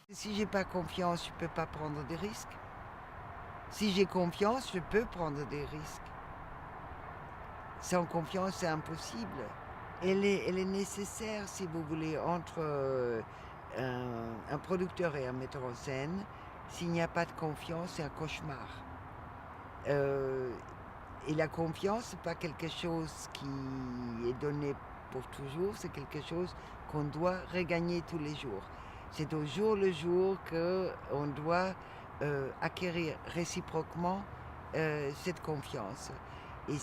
Si j'ai pas confiance, je peux pas prendre des risques. Si j'ai confiance, je peux prendre des risques. Sans confiance, c'est impossible. Elle est nécessaire, si vous voulez, entre un producteur et un metteur en scène. S'il n'y a pas de confiance, c'est un cauchemar. Et la confiance, c'est pas quelque chose qui est donné pour toujours, c'est quelque chose qu'on doit regagner tous les jours. C'est au jour le jour qu'on doit acquérir réciproquement cette confiance. Et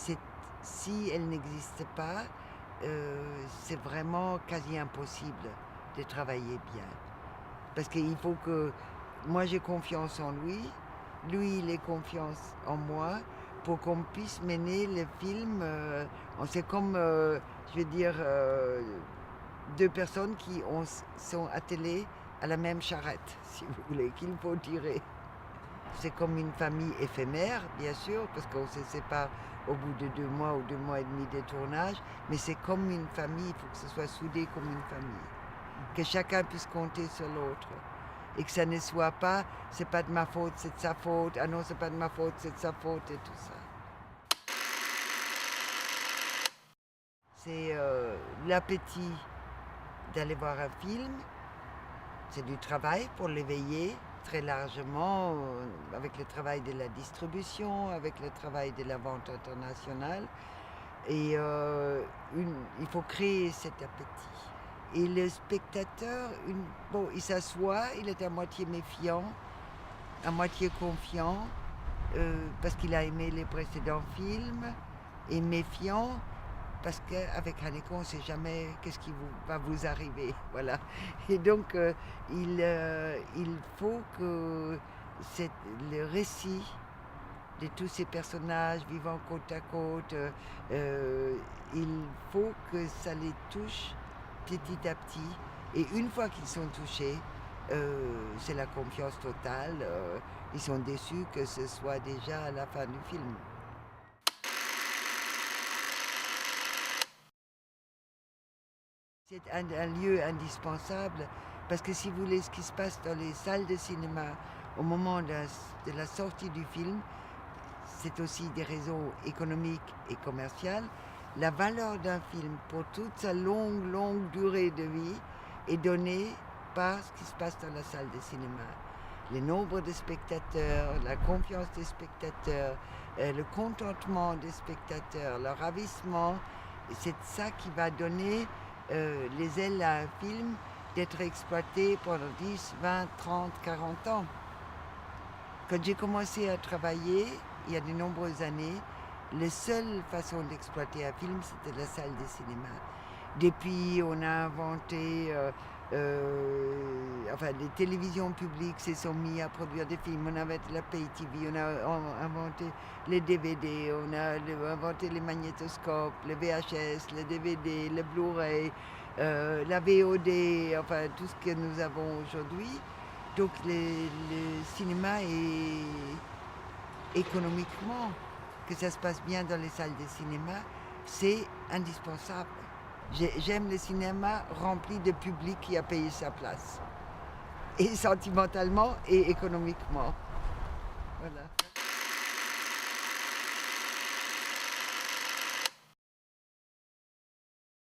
si elle n'existe pas, c'est vraiment quasi impossible de travailler bien. Parce qu'il faut que moi j'ai confiance en lui, lui il ait confiance en moi, pour qu'on puisse mener le film. C'est comme, je veux dire, deux personnes qui sont attelées à la même charrette, si vous voulez, qu'il faut tirer. C'est comme une famille éphémère, bien sûr, parce qu'on se sépare au bout de 2 mois ou 2 mois et demi de tournage, mais c'est comme une famille, il faut que ce soit soudé comme une famille. Que chacun puisse compter sur l'autre. Et que ça ne soit pas, c'est pas de ma faute, c'est de sa faute, ah non, c'est pas de ma faute, c'est de sa faute, et tout ça. C'est l'appétit d'aller voir un film, c'est du travail pour l'éveiller très largement, avec le travail de la distribution, avec le travail de la vente internationale. Et il faut créer cet appétit. Et le spectateur, il s'assoit, il est à moitié méfiant, à moitié confiant, parce qu'il a aimé les précédents films, et méfiant, parce qu'avec Haneke, on ne sait jamais qu'est-ce qui va vous arriver. Voilà. Et donc, il faut que le récit de tous ces personnages vivant côte à côte, il faut que ça les touche petit à petit. Et une fois qu'ils sont touchés, c'est la confiance totale. Ils sont déçus que ce soit déjà à la fin du film. C'est un lieu indispensable parce que si vous voulez, ce qui se passe dans les salles de cinéma au moment de la sortie du film, c'est aussi des raisons économiques et commerciales. La valeur d'un film pour toute sa longue durée de vie est donnée par ce qui se passe dans la salle de cinéma. Le nombre de spectateurs, la confiance des spectateurs, le contentement des spectateurs, le ravissement, c'est ça qui va donner les ailes à un film d'être exploité pendant 10, 20, 30, 40 ans. Quand j'ai commencé à travailler, il y a de nombreuses années, la seule façon d'exploiter un film, c'était la salle de cinéma. Depuis, on a inventé, les télévisions publiques se sont mis à produire des films. On avait la Pay TV, on a inventé les DVD, on a inventé les magnétoscopes, les VHS, les DVD, le Blu-ray, la VOD, enfin tout ce que nous avons aujourd'hui. Donc le cinéma est économiquement, que ça se passe bien dans les salles de cinéma, c'est indispensable. J'aime le cinéma rempli de public qui a payé sa place. Et sentimentalement et économiquement. Voilà.